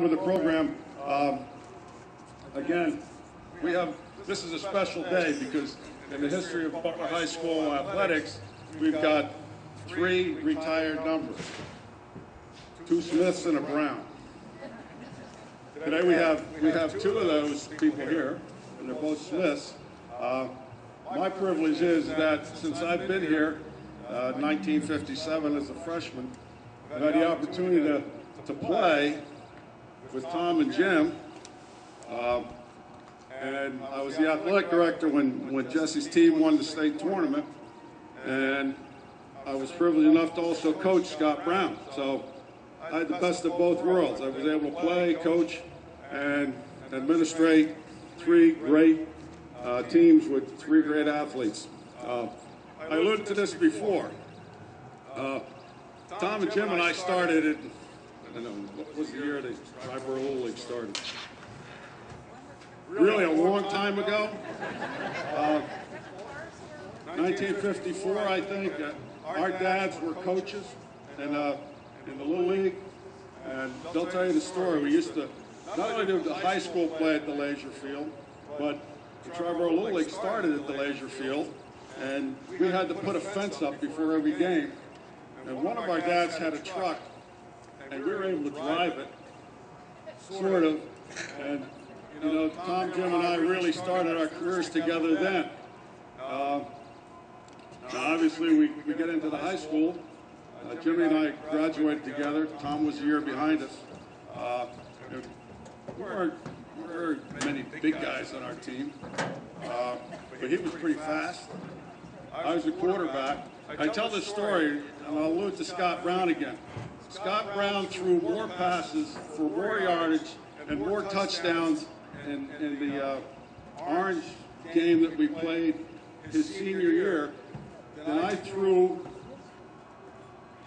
with the program. Again, this is a special day because in the history of Butler High School athletics, we've got 3 retired numbers, 2 Smiths and a Brown. Today we have 2 of those people here, and they're both Smiths. My privilege is that since I've been here, 1957 as a freshman, I've had the opportunity to play with Tom and Jim. And I was the athletic director when Jesse's team won the state tournament, and I was privileged enough to also coach Scott Brown. So I had the best of both worlds. I was able to play, coach, and administrate 3 great teams with 3 great athletes. I alluded to this before. Tom and Jim and I started at, I don't know, what was the year the Triborough Little League started? Really a long time ago. 1954, I think. Our dads were coaches in the Little League, and they'll tell you the story. We used to not only do the high school play at the Leisure Field, but the Triborough Little League started at the Leisure Field, and we had to put a fence up before every game. And one of our dads had a truck, and we were able to drive it, sort of. And you know, Tom, Jim, and I really started our careers together then. Obviously, we get into the high school. Jimmy and I graduated together. Tom was a year behind us. There weren't many big guys on our team, but he was pretty fast. I was a quarterback. I tell this story, and I'll allude to Scott Brown again. Scott Brown threw more passes for more yardage and more touchdowns in the Orange game that we played his senior year than I threw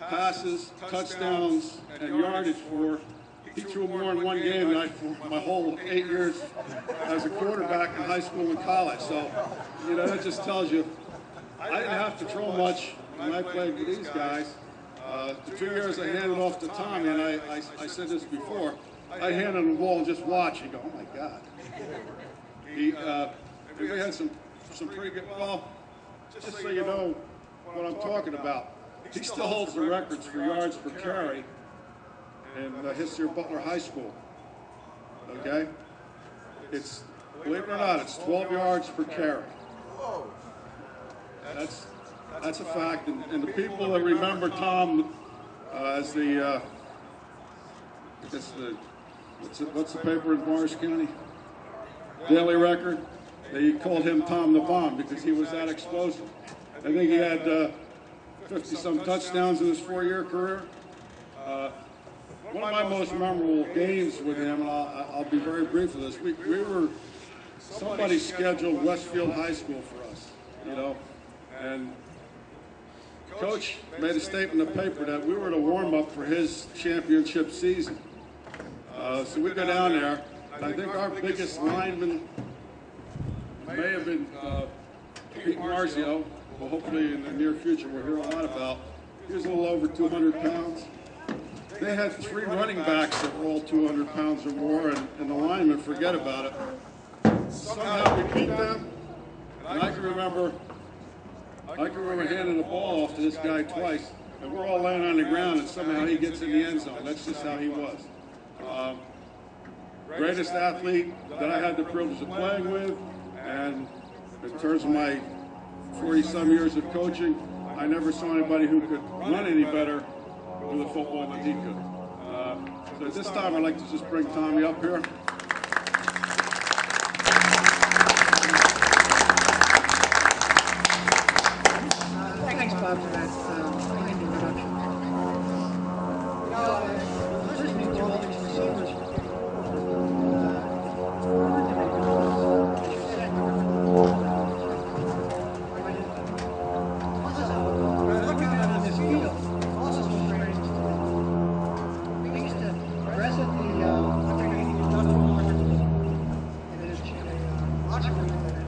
passes, touchdowns, and yardage for. He threw more in one game than I threw my whole 8 years as a quarterback in high school and college. So, you know, that just tells you I didn't have to throw much when I played with these guys. The 2 years I handed off to Tommy, and I said this before, I handed him the ball and just watch. He'd go, oh my God. We had some pretty good, well, just so you know what I'm talking about, he still holds the records for yards per carry in the history of Butler High School. Okay? It's, believe it or not, it's 12 yards per carry. That's a fact, and the people that remember Tom as the, I guess what's the paper in Morris County? Daily Record. They called him Tom the Bomb because he was that explosive. I think he had 50-some touchdowns in his 4-year career. One of my most memorable games with him, and I'll be very brief with this, we were, somebody scheduled Westfield High School for us, you know, and Coach made a statement in the paper that we were to warm up for his championship season. So we go down there, and I think our biggest lineman may have been Pete Marzio, well, hopefully in the near future we'll hear a lot about. He was a little over 200 pounds. They had 3 running backs that were all 200 pounds or more, and the linemen, forget about it. Somehow we beat them, and I can remember handing the ball off to this guy twice, and we're all laying on the ground, and somehow he gets in the end zone. That's just how he was. Greatest athlete that I had the privilege of playing with, and in terms of my 40-some years of coaching, I never saw anybody who could run any better with a football than he could. So at this time, I'd like to just bring Tommy up here. Thanks, Bob, for that kind introduction. Listening to all these receivers, looking out on this field, also some great. We used to dress at the underneath the industrial market, and there's a locker room there.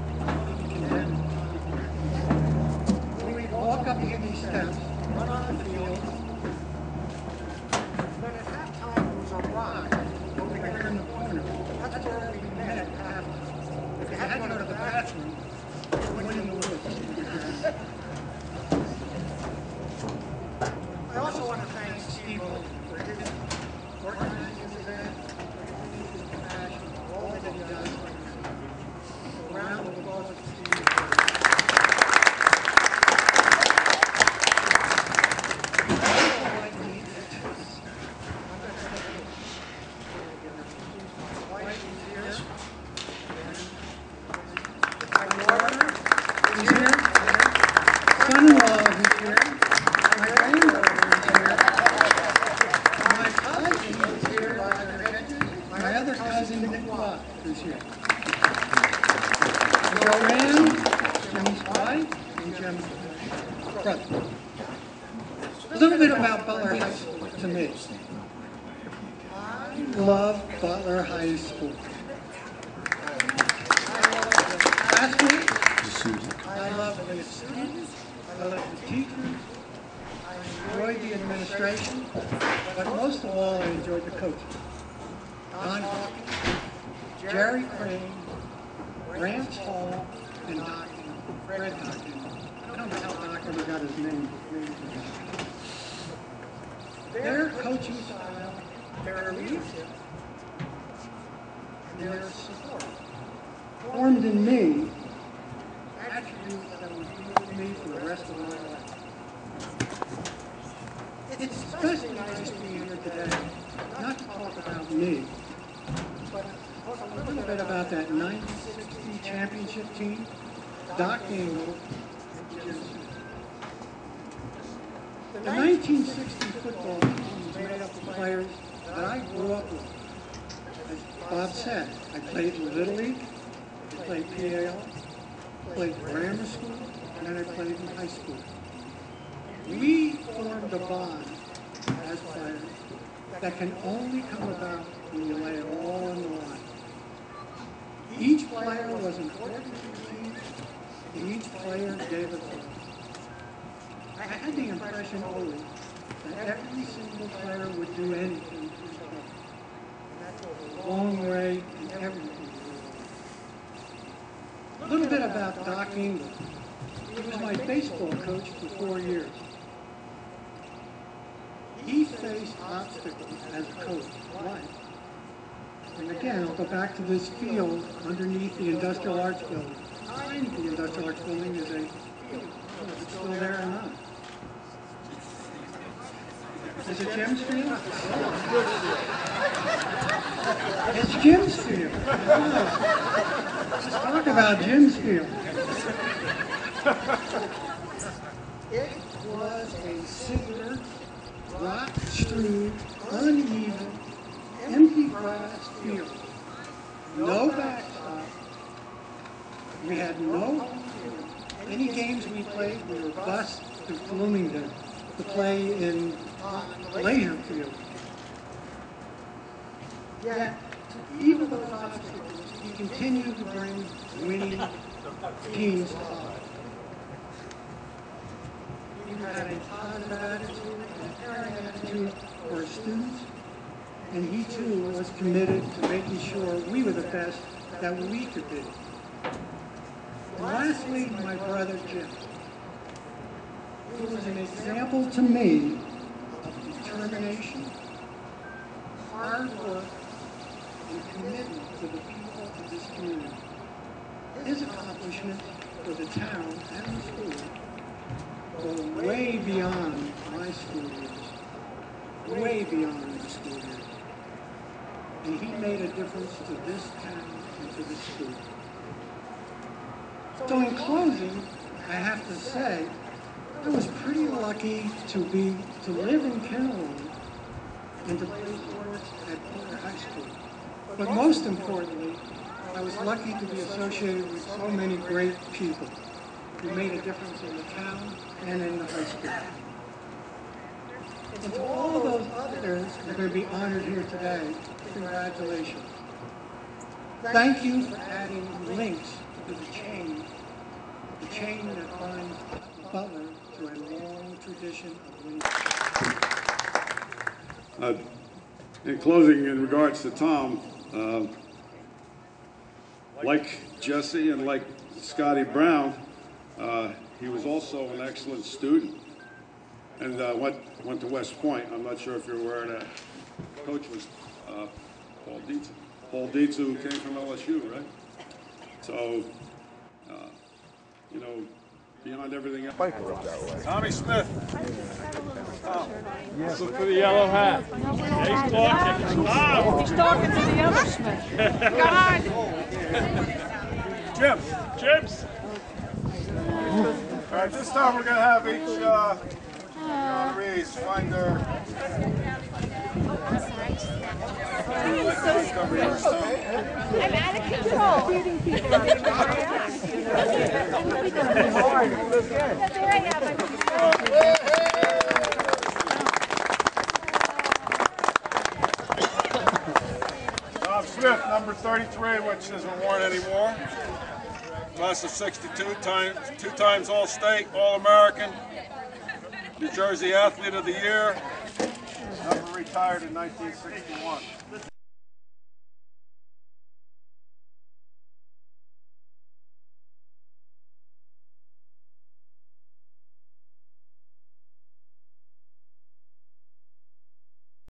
Walk up these steps, run on the field. Then at that time, it was a rock over here. My granddaughter is here. My cousin is here. My other cousin, Nick Watt, is here. Joanne, Jim's wife, and Jim's brother. A little bit about Butler High School to me. I love Butler High School. Classmates, I love the students, I love the teachers, I enjoyed the administration, but most of all I enjoyed the coaches. Don Hawkins, Jerry Crane, Rance Hall, and Fred Hawkins. I don't know how Doc ever got his name. Their coaching style, their leadership, and their support formed in me attributes that will be with me for the rest of my life. It's especially nice being here today, not to talk about me, but talk a little bit about that 1960 championship team, Doc Engel, and Jim Smith. The 1960 football team was made up of players that I grew up with. As Bob said, I played in Little League, I played PAL, played grammar school, and then I played in high school. We formed a bond as players that can only come about when you lay it all on the line. Each player was important to the team, and each player gave it all. I had the impression always that every single player would do anything for his club. That goes a long way in everything. A little bit about Doc Engel. He was my baseball coach for 4 years. He faced obstacles as a coach. Why? And again, I'll go back to this field underneath the Industrial Arts Building. Behind the Industrial Arts Building is a field. Is it still there or not? Is it Jim's field? It's Jim's field. Let's talk about Jim's field. It was a singular, rock-strewn, uneven, empty grass field. No backstop. We had no home field. Any games we played, we were bused to Bloomington to play in Leisure Field. Yet, even those obstacles, he continued to bring winning teams to us. He had a positive attitude and a caring attitude for his students, and he too was committed to making sure we were the best that we could be. And lastly, my brother Jim. He was an example to me of determination, hard work, and commitment to the people of this community. His accomplishments for the town and the school go way beyond my school years, way beyond the school years. And he made a difference to this town and to the school. So in closing, I have to say, I was pretty lucky to live in Kennewan and to play sports at Butler High School. But most importantly, I was lucky to be associated with so many great people who made a difference in the town and in the high school. And to all those others that are going to be honored here today, congratulations. Thank you for adding links to the chain that binds Butler to a long tradition of winning. In closing, in regards to Tom, like Jesse and like Scotty Brown, he was also an excellent student and went to West Point. I'm not sure if you're aware of that. Coach was Paul Dietz. Paul Dietz, who came from LSU, right? So, you know, beyond everything else. Tommy Smith. Yes. Look for the yellow hat. Yeah, he's talking. Tom. He's talking to the other Smith. God! Jim. Jim's. right, this time we're going to have each honorees find their... I'm out of control. There I am. Tom Smith, number 33, which isn't worn anymore. Class of 62, two times All-State, All-American, New Jersey Athlete of the Year. Number retired in 1961.